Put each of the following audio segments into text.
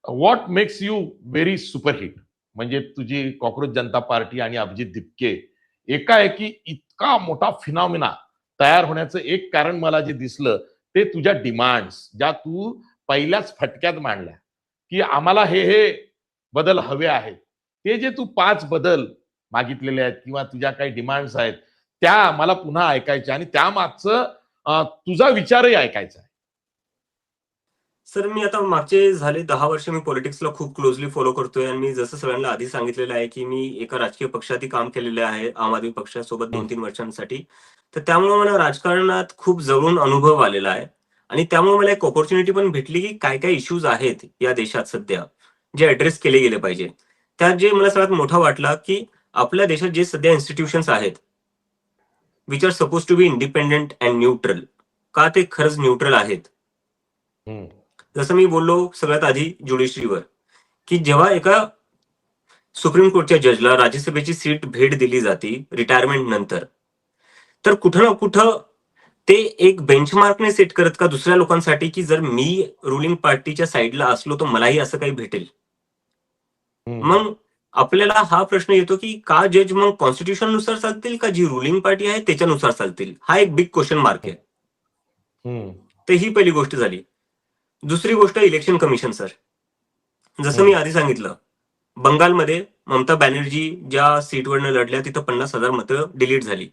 What makes you very superhit? म्हणजे तुझी cockroach जनता party आणि अभिजित दिपके एकाएकी इतका मोठा फिनॉमिना तयार होण्याचं एक कारण मला जे दिसलं ते तुझ्या डिमांड्स ज्या तू पहिल्याच फटक्यात मांडल्या, की आम्हाला हे बदल हवे आहेत. ते जे तू 5 बदल मागितलेले आहेत किंवा तुझ्या काही डिमांड्स आहेत, त्या मला पुन्हा ऐकायच्या आणि त्यामागचं तुझा विचारही ऐकायचा आहे. सर, मी आता मागचे झाले 10 वर्ष मी पॉलिटिक्सला खूप क्लोजली फॉलो करतोय आणि मी जसं सगळ्यांना आधी सांगितलेलं आहे की मी एका राजकीय पक्षातही काम केलेलं आहे, आम आदमी पक्षासोबत 2-3 वर्षांसाठी. तर त्यामुळे मला राजकारणात खूप जवळून अनुभव आलेला आहे आणि त्यामुळे मला एक ऑपॉर्च्युनिटी पण भेटली की काय काय इश्यूज आहेत या देशात सध्या जे ऍड्रेस केले गेले पाहिजे. त्यात जे मला सगळ्यात मोठा वाटला की आपल्या देशात जे सध्या इन्स्टिट्यूशन्स आहेत which are supposed to be independent and neutral, का ते खरंच न्यूट्रल आहेत? जसं मी बोललो सगळ्यात आधी ज्युडिशरीवर, की जेव्हा एका सुप्रीम कोर्टच्या जजला राज्यसभेची सीट भेट दिली जाते रिटायरमेंट नंतर, तर कुठं ना कुठं ते एक बेंचमार्कने सेट करत का दुसऱ्या लोकांसाठी की जर मी रुलिंग पार्टीच्या साईडला असलो तर मलाही असं काही भेटेल? मग आपल्याला हा प्रश्न येतो की का जज मग कॉन्स्टिट्यूशन नुसार चालतील का जी रुलिंग पार्टी आहे त्याच्यानुसार चालतील? हा एक बिग क्वेश्चन मार्क आहे. तर ही पहिली गोष्ट झाली. दुसरी गोष्ट इलेक्शन कमिशन सर. जसं मी आधी सांगितलं, बंगालमध्ये ममता बॅनर्जी ज्या सीटवरनं लढल्या तिथं 50,000 मतं डिलीट झाली,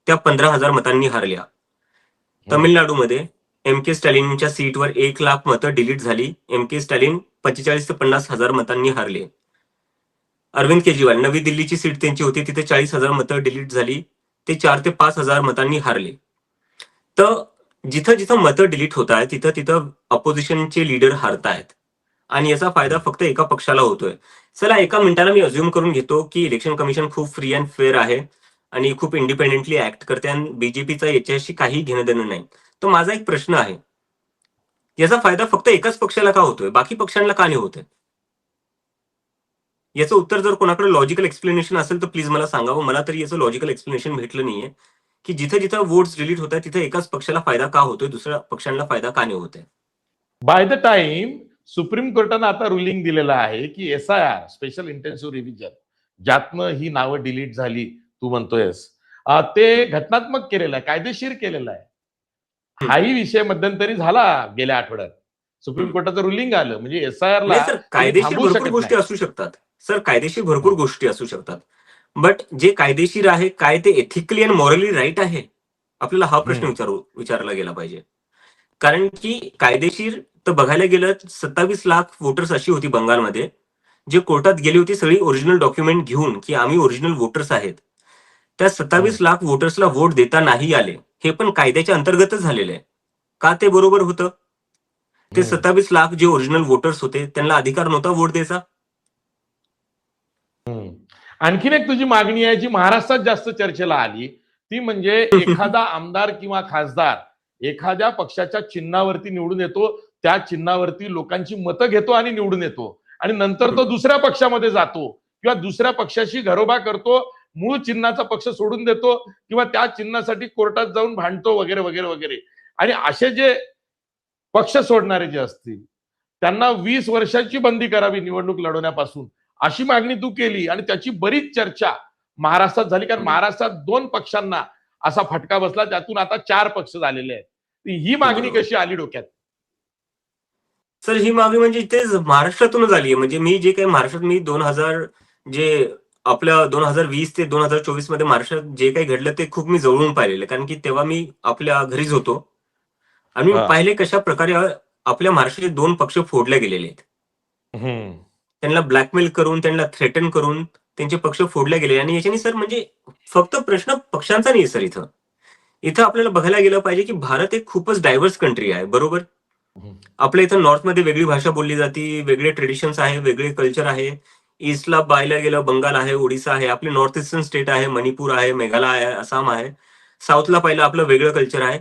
त्या 15,000 मतांनी हारल्या. तमिळनाडूमध्ये एम के स्टॅलिनच्या सीटवर 1,00,000 मतं डिलीट झाली, एम के स्टॅलिन 45,000 ते 50,000 मतांनी हारले. अरविंद केजरीवाल, नवी दिल्लीची सीट त्यांची होती, तिथे 40,000 मतं डिलीट झाली, ते 4,000 ते 5,000 मतांनी हारले. तर जिथं जिथं मतं डिलीट होत आहेत तिथं तिथं अपोजिशनचे लीडर हारतायत आणि याचा फायदा फक्त एका पक्षाला होतोय. चला, एका मिनिटाला मी अज्युम करून घेतो की इलेक्शन कमिशन खूप फ्री अँड फेअर आहे आणि खूप इंडिपेंडेंटली ऍक्ट करते आणि बीजेपीचा याच्याशी काही घेणं देणं नाही. तर माझा एक प्रश्न आहे, याचा फायदा फक्त एकाच पक्षाला का होतोय, बाकी पक्षांना का नाही होतोय? याचं उत्तर जर कोणाकडे लॉजिकल एक्सप्लेनेशन असेल तर प्लीज मला सांगावं. मला तरी याचं लॉजिकल एक्सप्लेनेशन भेटलं नाहीये की जिथं जिथं वोट्स डिलीट होत आहेत तिथे एकाच पक्षाला फायदा का होतोय, दुसऱ्या पक्षांना फायदा का नाही होतोय? बाय द टाइम सुप्रीम कोर्टानं आता रुलिंग दिलेलं आहे की SIR स्पेशल इंटेन्सिव्ह रिव्हिजन ज्यातनं ही नावं डिलीट झाली तू म्हणतोयस, ते घटनात्मक केलेलं आहे, कायदेशीर केलेलं आहे. हाही विषय मध्यंतरी झाला गेल्या आठवड्यात. सुप्रीम कोर्टाचं रुलिंग आलं म्हणजे SIR ला नाही सर, कायदेशीर थांबवू भरपूर शकत गोष्टी नाही. असू शकतात. सर, कायदेशीर भरपूर गोष्टी असू शकतात. बट जे कायदेशीर आहे, काय ते एथिकली आणि मॉरली राईट आहे? आपल्याला हा प्रश्न विचारला गेला पाहिजे. कारण की कायदेशीर तर बघायला गेलं 27 लाख वोटर्स अशी होती बंगालमध्ये जे कोर्टात गेली होती सगळी ओरिजिनल डॉक्युमेंट घेऊन की आम्ही ओरिजिनल वोटर्स आहेत. त्या 27 लाख वोटर्सला वोट देता नाही आले, हे पण कायद्याच्या अंतर्गतच झालेलं आहे. का ते बरोबर होतं? ते 27 लाख जे ओरिजिनल वोटर्स होते त्यांना अधिकार नव्हता वोट द्यायचा. आणखीन एक तुझी मागणी आहे जी महाराष्ट्रात जास्त चर्चेला आली, ती म्हणजे एखादा आमदार किंवा खासदार एखाद्या पक्षाच्या चिन्हावरती निवडून येतो, त्या चिन्हावरती लोकांची मतं घेतो आणि निवडून येतो आणि नंतर तो दुसऱ्या पक्षामध्ये जातो किंवा दुसऱ्या पक्षाशी घरोबा करतो, मूळ चिन्हाचा पक्ष सोडून देतो किंवा त्या चिन्हासाठी कोर्टात जाऊन भांडतो वगैरे वगैरे वगैरे. आणि असे जे पक्ष सोडणारे जे असतील त्यांना 20 वर्षाची बंदी करावी निवडणूक लढवण्यापासून, अशी मागणी तू केली आणि त्याची बरीच चर्चा महाराष्ट्रात झाली. कारण महाराष्ट्रात 2 पक्षांना असा फटका बसला, त्यातून आता 4 पक्ष झालेले आहेत. ही मागणी कशी आली डोक्यात? सर, ही मागणी म्हणजे तेच महाराष्ट्रातूनच आली आहे. म्हणजे मी जे काही महाराष्ट्रात मी 2000 जे आपल्या 2020 ते 2024 मध्ये महाराष्ट्रात जे काही घडलं ते खूप मी जवळून पाहिलेलं. कारण की तेव्हा मी आपल्या घरीच होतो आणि मी पाहिले कशा प्रकारे आपल्या महाराष्ट्राचे 2 पक्ष फोडले गेलेले आहेत. त्यांना ब्लॅकमेल करून, त्यांना थ्रेटन करून त्यांचे पक्ष फोडले गेले. आणि याच्याने सर म्हणजे फक्त प्रश्न पक्षांचा नाही सर. इथं आपल्याला बघायला गेलं पाहिजे की भारत एक खूपच डायव्हर्स कंट्री आहे, बरोबर? आपल्या इथं नॉर्थमध्ये वेगळी भाषा बोलली जाते, वेगळे ट्रेडिशन्स आहे, वेगळे कल्चर आहे. ईस्टला पाहायला गेलं बंगाल आहे, ओडिसा आहे, आपले नॉर्थ ईस्टर्न स्टेट आहे, मणिपूर आहे, मेघालय आहे, आसाम आहे. साऊथला पाहिलं आपलं वेगळं कल्चर आहे.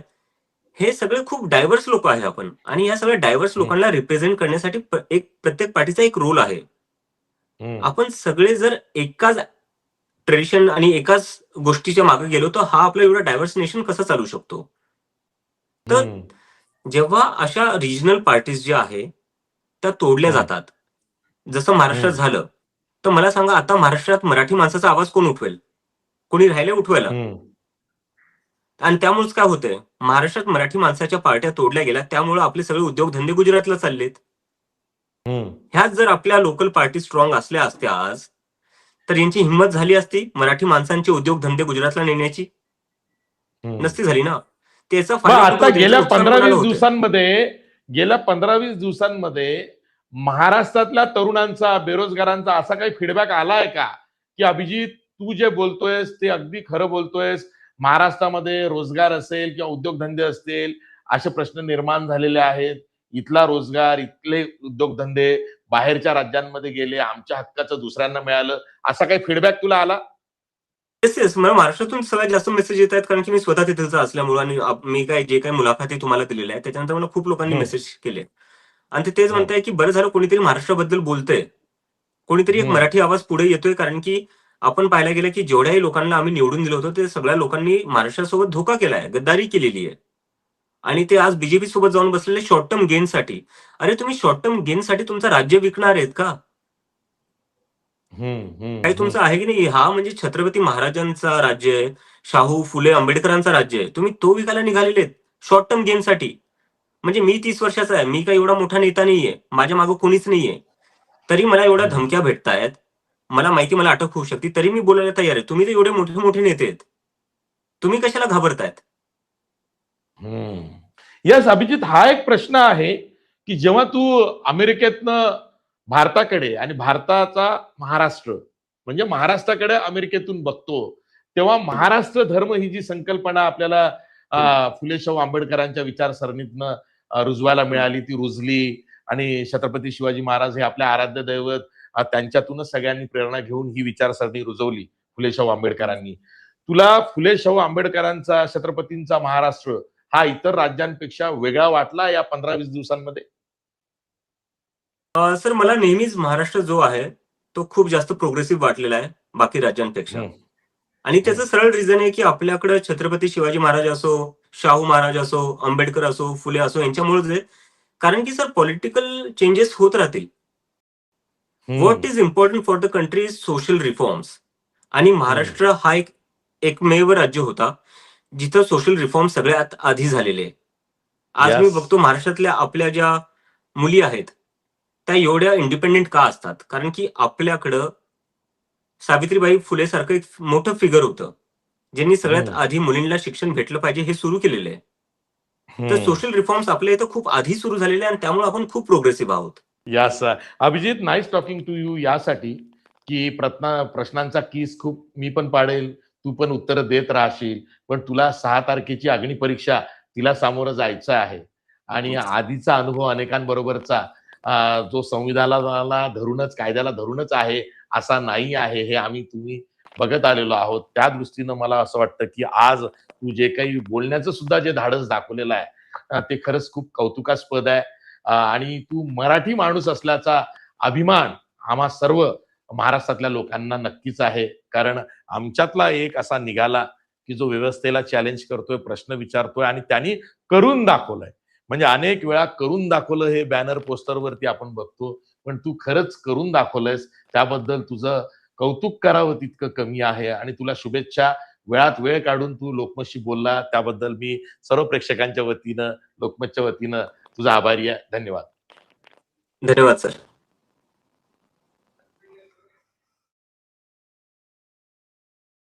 हे सगळे खूप डायव्हर्स लोक आहे आपण, आणि या सगळ्या डायव्हर्स लोकांना रिप्रेझेंट करण्यासाठी एक प्रत्येक पार्टीचा एक रोल आहे. आपण सगळे जर एकाच ट्रेडिशन आणि एकाच गोष्टीच्या मागे गेलो तर हा आपला एवढा डायव्हर्स नेशन कसा चालू शकतो? तर जेव्हा अशा रिजनल पार्टीज ज्या आहे त्या तोडल्या जातात जसं महाराष्ट्रात झालं, तर मला सांगा आता महाराष्ट्रात मराठी माणसाचा आवाज कोण उठवेल? कोणी राहिलंय उठवायला? आणि त्यामुळेच काय होतंय, महाराष्ट्रात मराठी माणसाच्या पार्ट्या तोडल्या गेल्या, त्यामुळे आपले सगळे उद्योगधंदे गुजरातला चाललेत. ह्याच जर आपल्या लोकल पार्टी स्ट्रॉंग असल्या असत्या आज, तर यांची हिंमत झाली असती मराठी माणसांचे उद्योगधंदे गुजरातला नेण्याची? नसती झाली ना. त्याचा मग फायदा आता कुठं होतोय? गेल्या नुकसान कोणाला 15-20 होतंय? दिवसांमध्ये 15-20 दिवसांमध्ये महाराष्ट्रातल्या तरुणांचा, बेरोजगारांचा असा काही फीडबॅक आलाय का, की अभिजित तू जे बोलतोयस ते अगदी खरं बोलतोयस, महाराष्ट्रामध्ये रोजगार असेल किंवा उद्योगधंदे असतील असे प्रश्न निर्माण झालेले आहेत, इथला रोजगार, इथले उद्योगधंदे बाहेरच्या राज्यांमध्ये गेले, आमच्या हक्काचं दुसऱ्यांना मिळालं, असा काही फीडबॅक तुला आला? Yes, yes. मला महाराष्ट्रातून सगळ्यात जास्त मेसेज येत आहेत, कारण की मी स्वतः तिथलचा असल्यामुळे आणि मी जे काही मुलाखती तुम्हाला दिलेल्या आहेत, त्याच्यानंतर मला खूप लोकांनी हम्म, मेसेज केले. आणि ते तेच हम्म, म्हणताय, की बरं झालं कोणीतरी महाराष्ट्राबद्दल बोलतंय. कोणीतरी एक हम्म, मराठी आवाज पुढे येतोय, कारण की आपण पाहायला गेलं, की जेवढ्याही लोकांना आम्ही निवडून दिलं होतं, ते सगळ्या लोकांनी महाराष्ट्रासोबत धोका केलाय, गद्दारी केलेली आहे. आणि ते आज बीजेपी सोबत जाऊन बसलेले शॉर्ट टर्म गेनसाठी. अरे तुम्ही शॉर्ट टर्म गेनसाठी तुमचं राज्य विकणार आहेत का? हम्म, हम्म, काही तुमचं आहे की नाही? हा म्हणजे छत्रपती महाराजांचा राज्य आहे, शाहू फुले आंबेडकरांचा राज्य आहे. तुम्ही तो विकायला निघालेलेत शॉर्ट टर्म गेनसाठी. म्हणजे मी 30 वर्षाचा आहे, मी काही एवढा मोठा नेता नाहीये, माझ्या मागे कोणीच नाहीये. तरी मला एवढ्या हम्म, धमक्या भेटतायत. मला माहिती मला अटक होऊ शकते, तरी मी बोलायला तयार आहे. तुम्ही तर एवढे मोठे मोठे नेते आहेत. तुम्ही कशाला घाबरतायत? हम्म. यस अभिजित, हा एक प्रश्न आहे की जेव्हा तू अमेरिकेतनं भारताकडे आणि भारताचा महाराष्ट्र म्हणजे महाराष्ट्राकडे अमेरिकेतून बघतो, तेव्हा महाराष्ट्र धर्म ही जी संकल्पना आपल्याला हं, फुले शाहू आंबेडकरांच्या विचारसरणीतनं रुजवायला हं. मिळाली, ती रुजली आणि छत्रपती शिवाजी महाराज हे आपले आराध्य दैवत, त्यांच्यातूनच सगळ्यांनी प्रेरणा घेऊन ही विचारसरणी रुजवली फुले शाहू आंबेडकरांनी. तुला फुले शाहू आंबेडकरांचा, छत्रपतींचा महाराष्ट्र हा इतर राज्यांपेक्षा वेगळा वाटला या 15-20 दिवसांमध्ये? सर मला नेहमीच महाराष्ट्र जो आहे, तो खूप जास्त प्रोग्रेसिव्ह वाटलेला आहे बाकी राज्यांपेक्षा. हम्म, आणि हम्म, त्याचं सरळ रिझन आहे, की आपल्याकडे छत्रपती शिवाजी महाराज असो, शाहू महाराज असो, आंबेडकर असो, फुले असो यांच्यामुळेच आहे. कारण की सर पॉलिटिकल चेंजेस होत राहतील. व्हॉट हम्म, is important for the country is social reforms. आणि हम्म. महाराष्ट्र हा एकमेव राज्य होता, जिथं सोशल रिफॉर्म सगळ्यात आधी झालेले आहे. आज मी यस. बघतो महाराष्ट्रातल्या आपल्या ज्या मुली आहेत, त्या एवढ्या इंडिपेंडेंट का असतात? कारण की आपल्याकडं सावित्रीबाई फुले सारखं एक मोठं फिगर होतं, ज्यांनी सगळ्यात हम्म, आधी मुलींना शिक्षण भेटलं पाहिजे हे सुरू केलेलं आहे. तर हम्म. सोशल रिफॉर्म्स आपल्या इथं खूप आधी सुरू झालेले आहे आणि त्यामुळे आपण खूप प्रोग्रेसिव्ह आहोत. Yes Abhijit, nice talking to you यासाठी की प्रश्नांचा कीस खूप मी पण पाडेल, तू पण उत्तर देत राहशील, पण तुला 6 तारखेची अग्नी परीक्षा तिला सामोरं जायचं आहे आणि आधीचा अनुभव अनेकांबरोबरचा जो संविधानाला धरूनच, कायद्याला धरूनच आहे असा नाही आहे, हे आम्ही तुम्ही बघत आलेलो आहोत. त्या दृष्टीनं मला असं वाटतं की आज तू जे काही बोलण्याचं सुद्धा जे धाडस दाखवलेलं आहे ते खरंच खूप कौतुकास्पद आहे. आणि तू मराठी माणूस असल्याचा अभिमान आम्हा सर्व महाराष्ट्रातल्या लोकांना नक्कीच आहे. कारण आमच्यातला एक असा निघाला, की जो व्यवस्थेला चॅलेंज करतोय, प्रश्न विचारतोय आणि त्यांनी करून दाखवलंय. म्हणजे अनेक वेळा करून दाखवलं हे बॅनर पोस्टरवरती आपण बघतो. पण तू खरंच करून दाखवलंयस. त्याबद्दल तुझं कौतुक करावं तितकं कमी आहे आणि तुला शुभेच्छा. वेळात वेळ काढून तू लोकमतशी बोलला त्याबद्दल मी सर्व प्रेक्षकांच्या वतीनं, लोकमतच्या वतीनं तुझा आभारी आहे. धन्यवाद. धन्यवाद सर.